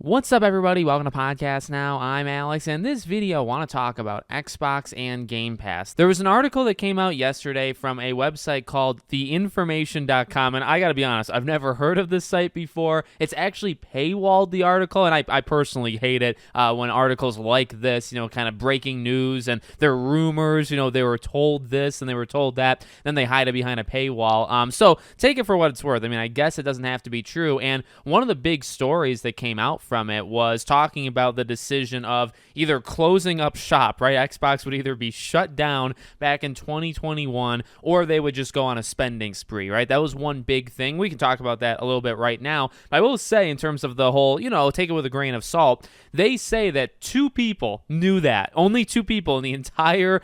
What's up, everybody? Welcome to Podcast Now. I'm Alex, and in this video, I want to talk about Xbox and Game Pass. There was an article that came out yesterday from a website called theinformation.com, and I gotta be honest, I've never heard of this site before. It's actually paywalled, the article, and I personally hate it when articles like this, kind of breaking news, and they're rumors, they were told this and they were told that, then they hide it behind a paywall. So take it for what it's worth. I mean, I guess it doesn't have to be true, and one of the big stories that came out from it was talking about the decision of either closing up shop, right? Xbox would either be shut down back in 2021 or they would just go on a spending spree, right? That was one big thing. We can talk about that a little bit right now. But I will say, in terms of the whole, take it with a grain of salt, they say that two people knew that. Only two people in the entire,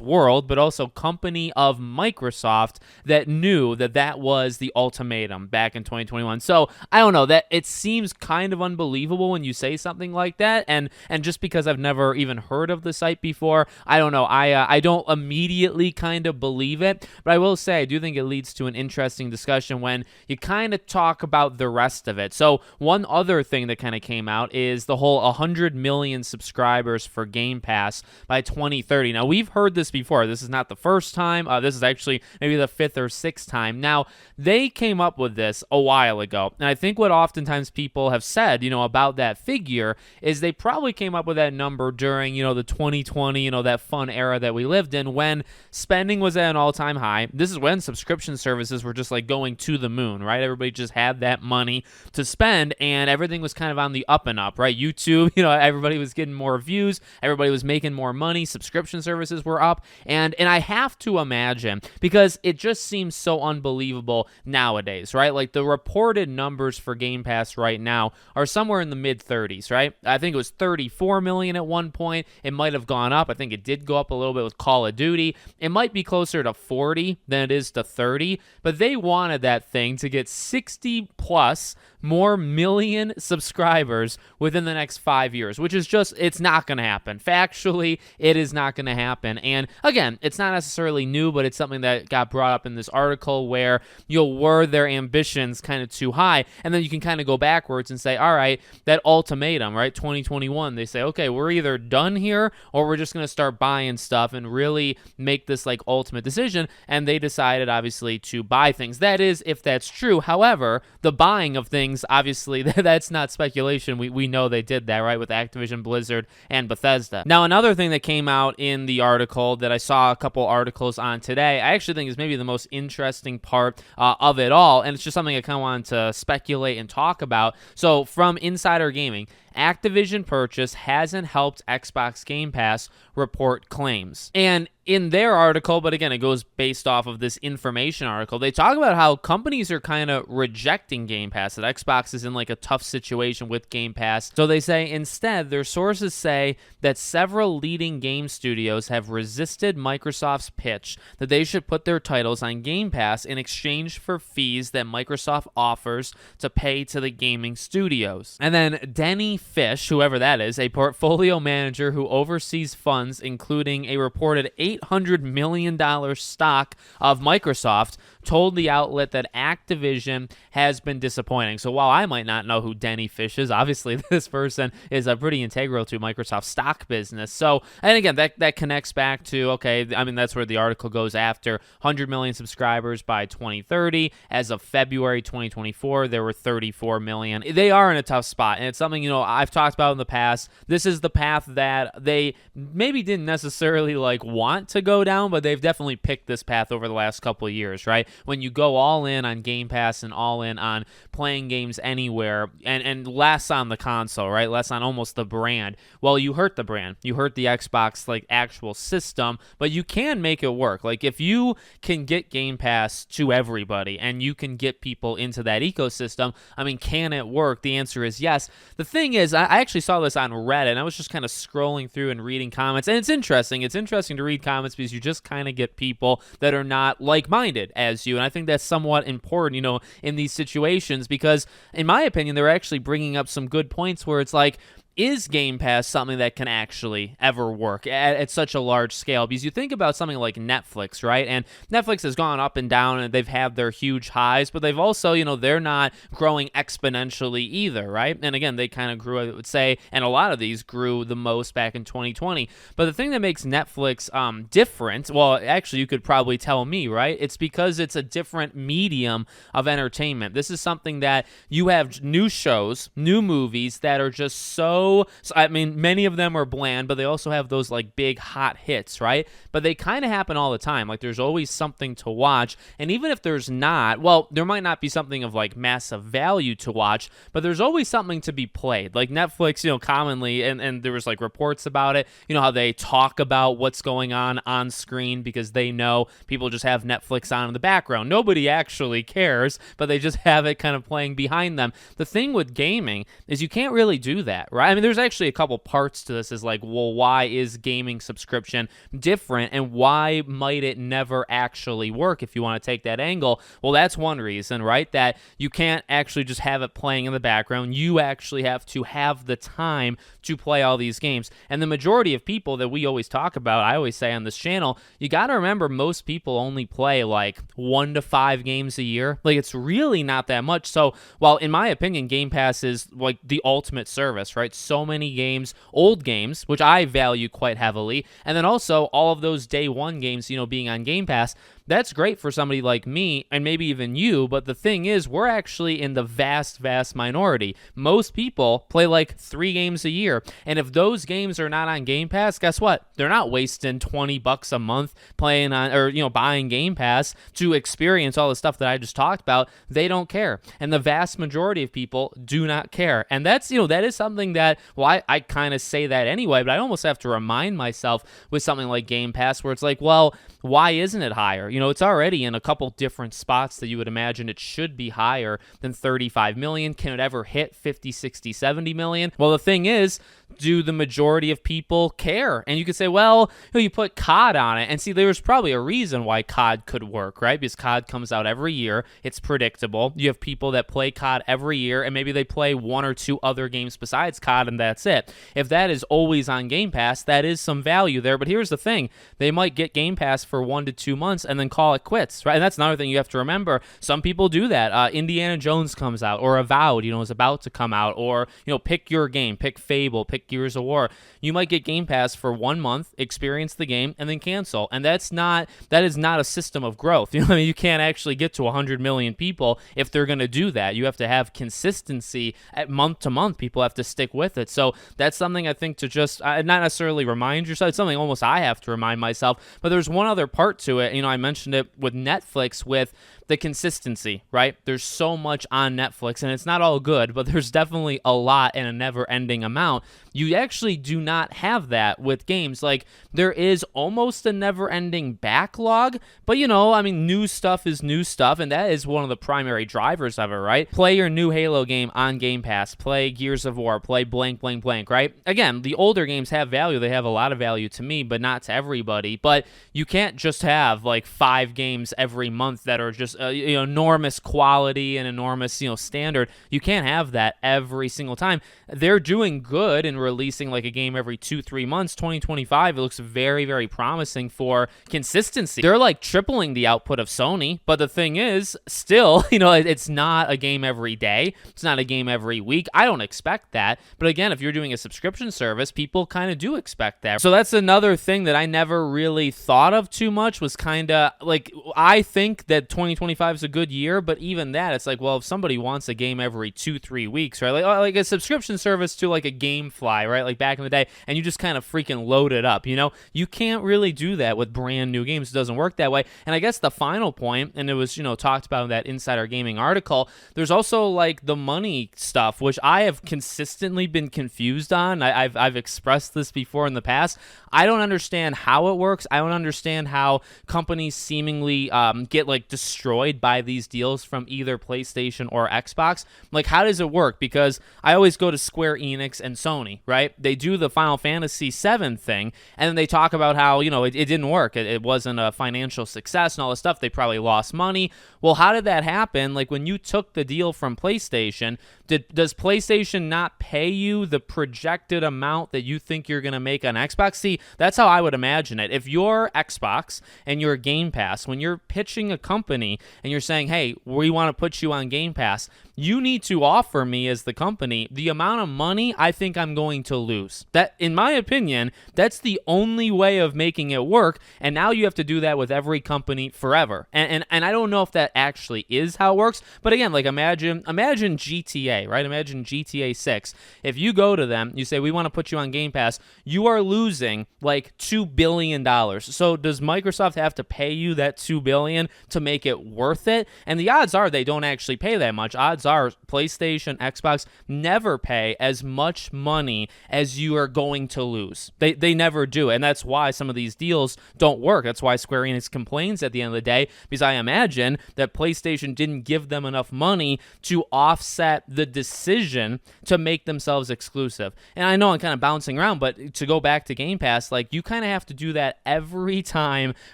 world, but also company of Microsoft that knew that that was the ultimatum back in 2021. So I don't know, that it seems kind of unbelievable when you say something like that, and just because I've never even heard of the site before, I don't know, I don't immediately kind of believe it, but I will say I do think it leads to an interesting discussion when you kind of talk about the rest of it. So one other thing that kind of came out is the whole 100 million subscribers for Game Pass by 2030. Now, we've heard this before. This is not the first time. This is actually maybe the fifth or sixth time. Now, they came up with this a while ago, and I think what oftentimes people have said, about that figure is they probably came up with that number during, the 2020, that fun era that we lived in when spending was at an all-time high. This is when subscription services were just like going to the moon, right? Everybody just had that money to spend and everything was kind of on the up and up, right? YouTube, everybody was getting more views, everybody was making more money, subscription services were up, and I have to imagine, because it just seems so unbelievable nowadays, right? Like the reported numbers for Game Pass right now are somewhere in the mid-30s, right? I think it was 34 million at one point. It might have gone up. I think it did go up a little bit with Call of Duty. It might be closer to 40 than it is to 30, but they wanted that thing to get 60 plus more million subscribers within the next 5 years, which is just, it's not going to happen. Factually, it is not going to happen. And again, it's not necessarily new, but it's something that got brought up in this article where, were their ambitions kind of too high? And then you can kind of go backwards and say, all right, that ultimatum, right? 2021, they say, okay, we're either done here or we're just going to start buying stuff and really make this like ultimate decision. And they decided, obviously, to buy things. That is, if that's true. However, the buying of things, obviously, that's not speculation. We know they did that, right, with Activision, Blizzard, and Bethesda. Now, another thing that came out in the article that I saw a couple articles on today, I actually think is maybe the most interesting part of it all, and it's just something I kind of wanted to speculate and talk about. So, from Insider Gaming, Activision purchase hasn't helped Xbox Game Pass, report claims. And in their article, but again, it goes based off of this information article, they talk about how companies are kind of rejecting Game Pass, that Xbox is in like a tough situation with Game Pass. So they say instead, their sources say that several leading game studios have resisted Microsoft's pitch that they should put their titles on Game Pass in exchange for fees that Microsoft offers to pay to the gaming studios. And then Denny Fish, whoever that is, a portfolio manager who oversees funds including a reported $800 million stock of Microsoft, told the outlet that Activision has been disappointing. So while I might not know who Denny Fish is, obviously this person is pretty integral to Microsoft's stock business. So, and again, that connects back to, okay, I mean, that's where the article goes after 100 million subscribers by 2030. As of February 2024, there were 34 million. They are in a tough spot, and it's something, I've talked about in the past. This is the path that they maybe didn't necessarily like want to go down, but they've definitely picked this path over the last couple of years, right? When you go all in on Game Pass and all in on playing games anywhere and less on the console, right? Less on almost the brand. Well, you hurt the brand. You hurt the Xbox like actual system, but you can make it work. Like if you can get Game Pass to everybody and you can get people into that ecosystem, I mean, can it work? The answer is yes. The thing is, I actually saw this on Reddit, and I was just kind of scrolling through and reading comments, and it's interesting. It's interesting to read comments because you just kind of get people that are not like-minded as you, and I think that's somewhat important, in these situations, because in my opinion, they're actually bringing up some good points where it's like, is Game Pass something that can actually ever work at such a large scale? Because you think about something like Netflix, right? And Netflix has gone up and down, and they've had their huge highs, but they've also, they're not growing exponentially either, right? And again, they kind of grew, I would say, and a lot of these grew the most back in 2020. But the thing that makes Netflix different, well, actually, you could probably tell me, right? It's because it's a different medium of entertainment. This is something that you have new shows, new movies that are just so I mean, many of them are bland, but they also have those like big hot hits, right? But they kind of happen all the time. Like there's always something to watch. And even if there's not, well, there might not be something of like massive value to watch, but there's always something to be played. Like Netflix, commonly, and there was like reports about it, how they talk about what's going on screen because they know people just have Netflix on in the background. Nobody actually cares, but they just have it kind of playing behind them. The thing with gaming is you can't really do that, right? I mean, there's actually a couple parts to this is like, well, why is gaming subscription different and why might it never actually work if you want to take that angle? Well, that's one reason, right? That you can't actually just have it playing in the background. You actually have to have the time to play all these games. And the majority of people that we always talk about, I always say on this channel, you got to remember most people only play like 1 to 5 games a year. Like it's really not that much. So while in my opinion, Game Pass is like the ultimate service, right? So many games, old games, which I value quite heavily. And then also all of those day one games, being on Game Pass, that's great for somebody like me and maybe even you, but the thing is, we're actually in the vast minority. Most people play like 3 games a year, and if those games are not on Game Pass, guess what? They're not wasting $20 a month playing on or buying Game Pass to experience all the stuff that I just talked about. They don't care, and the vast majority of people do not care, and that's that is something that I kind of say that anyway, but I almost have to remind myself with something like Game Pass where it's like, well, why isn't it higher? It's already in a couple different spots that you would imagine it should be higher than 35 million. Can it ever hit 50, 60, 70 million? Well, the thing is, do the majority of people care? And you could say, well, you put COD on it. And see, there's probably a reason why COD could work, right? Because COD comes out every year. It's predictable. You have people that play COD every year, and maybe they play 1 or 2 other games besides COD, and that's it. If that is always on Game Pass, that is some value there. But here's the thing. They might get Game Pass for 1 to 2 months and then call it quits, right? And that's another thing you have to remember. Some people do that. Indiana Jones comes out, or Avowed, is about to come out, or, pick your game, pick Fable, pick Gears of War. You might get Game Pass for 1 month, experience the game, and then cancel. And that is not a system of growth. You can't actually get to 100 million people if they're going to do that. You have to have consistency at month to month. People have to stick with it. So that's something I think to just not necessarily remind yourself. It's something almost I have to remind myself. But there's one other part to it. I mentioned it with Netflix with the consistency, right? There's so much on Netflix, and it's not all good, but there's definitely a lot and a never-ending amount. You actually do not have that with games. Like, there is almost a never-ending backlog, but, new stuff is new stuff, and that is one of the primary drivers of it, right? Play your new Halo game on Game Pass. Play Gears of War. Play blank, blank, blank, right? Again, the older games have value. They have a lot of value to me, but not to everybody. But you can't just have, like, 5 games every month that are just enormous quality and enormous standard. You can't have that every single time. They're doing good in releasing like a game every 2-3 months. 2025, it looks very, very promising for consistency. They're like tripling the output of Sony, but the thing is, still, it's not a game every day. It's not a game every week. I don't expect that. But again, if you're doing a subscription service, people kind of do expect that. So that's another thing that I never really thought of too much, was kind of like, I think that 2025 is a good year, but even that, it's like, well, if somebody wants a game every 2-3 weeks, right? Like a subscription service to like a GameFly, right? Like back in the day, and you just kind of freaking load it up, you can't really do that with brand new games. It doesn't work that way. And I guess the final point, and it was, talked about in that Insider Gaming article, there's also like the money stuff, which I have consistently been confused on. I've expressed this before in the past. I don't understand how it works. I don't understand how companies seemingly get like destroyed enjoyed by these deals from either PlayStation or Xbox? Like, how does it work? Because I always go to Square Enix and Sony, right? They do the Final Fantasy VII thing, and then they talk about how, it didn't work. It wasn't a financial success and all this stuff. They probably lost money. Well, how did that happen? Like, when you took the deal from PlayStation, does PlayStation not pay you the projected amount that you think you're going to make on Xbox? See, that's how I would imagine it. If you're Xbox and you're Game Pass, when you're pitching a company and you're saying, hey, we want to put you on Game Pass, you need to offer me as the company the amount of money I think I'm going to lose. That, in my opinion, that's the only way of making it work. And now you have to do that with every company forever. And I don't know if that actually is how it works. But again, like imagine GTA, right? Imagine GTA 6. If you go to them, you say, we want to put you on Game Pass, you are losing like $2 billion. So does Microsoft have to pay you that $2 billion to make it worth it? And the odds are they don't actually pay that much. Odds are PlayStation, Xbox never pay as much money as you are going to lose. They never do. And that's why some of these deals don't work. That's why Square Enix complains at the end of the day, because I imagine that PlayStation didn't give them enough money to offset the decision to make themselves exclusive. And I know I'm kind of bouncing around, but to go back to Game Pass, like you kind of have to do that every time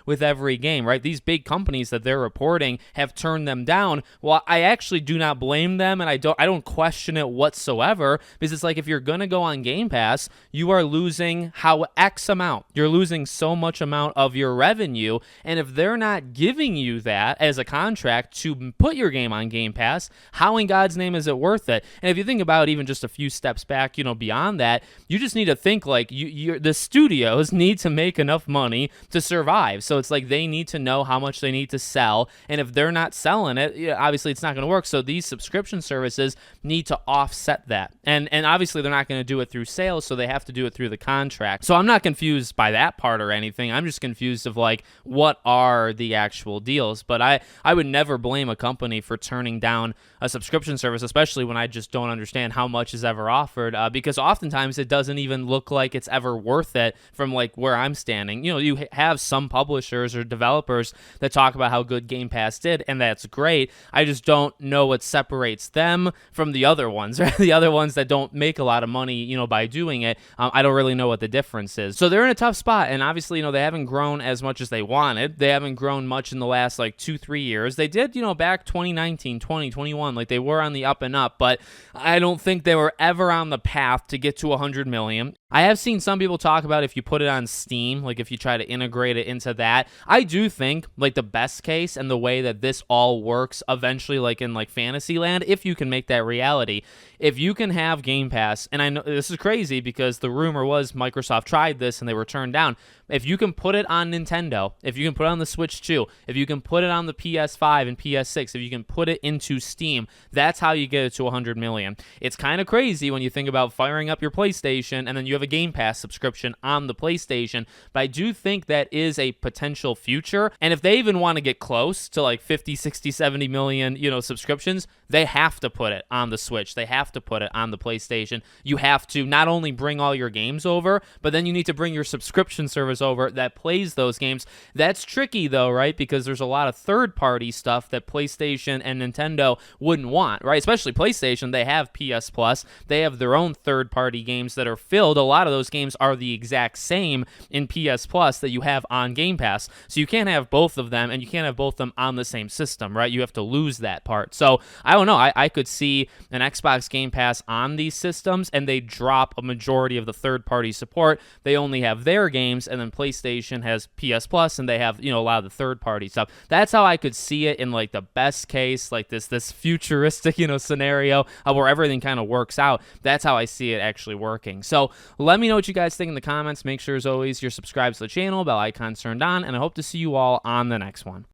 with every game, right? These big companies that they're reporting have turned them down. Well, I actually do not blame them, and I don't question it whatsoever, because it's like if you're going to go on Game Pass, you are losing X amount. You're losing so much amount of your revenue, and if they're not giving you that as a contract to put your game on Game Pass, how in God's name is it worth it? And if you think about even just a few steps back, beyond that, you just need to think like the studios need to make enough money to survive. So it's like they need to know how much they need to sell, and if they're not selling it, obviously it's not going to work. So these subscription services need to offset that, and obviously they're not going to do it through sales, so they have to do it through the contract. So I'm not confused by that part or anything. I'm just confused of like what are the actual deals. But I would never blame a company for turning down a subscription service, especially when I just don't understand how much is ever offered, because oftentimes it doesn't even look like it's ever worth it from like where I'm standing. You have some publishers or developers that talk about how good Game Pass did, and that's great. I just don't know what separates them from the other ones, right? The other ones that don't make a lot of money, by doing it. I don't really know what the difference is. So they're in a tough spot, and obviously, they haven't grown as much as they wanted. They haven't grown much in the last like 2-3 years. They did, back 2019, 2021, like they were on the up and up, but I don't think they were ever on the path to get to 100 million. I have seen some people talk about if you put it on Steam, like if you try to integrate it into that. I do think like the best case and the way that this all works eventually, like in like Fantasyland, if you can make that reality, if you can have Game Pass, and I know this is crazy because the rumor was Microsoft tried this and they were turned down. If you can put it on Nintendo, if you can put it on the Switch 2, if you can put it on the PS5 and PS6, if you can put it into Steam, that's how you get it to 100 million. It's kind of crazy when you think about firing up your PlayStation and then you have a Game Pass subscription on the PlayStation, but I do think that is a potential future. And if they even want to get close to like 50, 60, 70 million, subscriptions, they have to put it on the Switch. They have to put it on the PlayStation. You have to not only bring all your games over, but then you need to bring your subscription service over that plays those games. That's tricky though, right? Because there's a lot of third-party stuff that PlayStation and Nintendo wouldn't want, right? Especially PlayStation, they have PS Plus. They have their own third-party games that are filled. A lot of those games are the exact same in PS Plus that you have on Game Pass. So you can't have both of them, and you can't have both of them on the same system, right? You have to lose that part. So I don't know. I could see an Xbox Game Pass on these systems, and they drop a majority of the third-party support. They only have their games, and then PlayStation has PS Plus, and they have, a lot of the third-party stuff. That's how I could see it in like the best case, like this futuristic, scenario where everything kind of works out. That's how I see it actually working. So let me know what you guys think in the comments. Make sure, as always, you're subscribed to the channel, bell icon turned on, and I hope to see you all on the next one.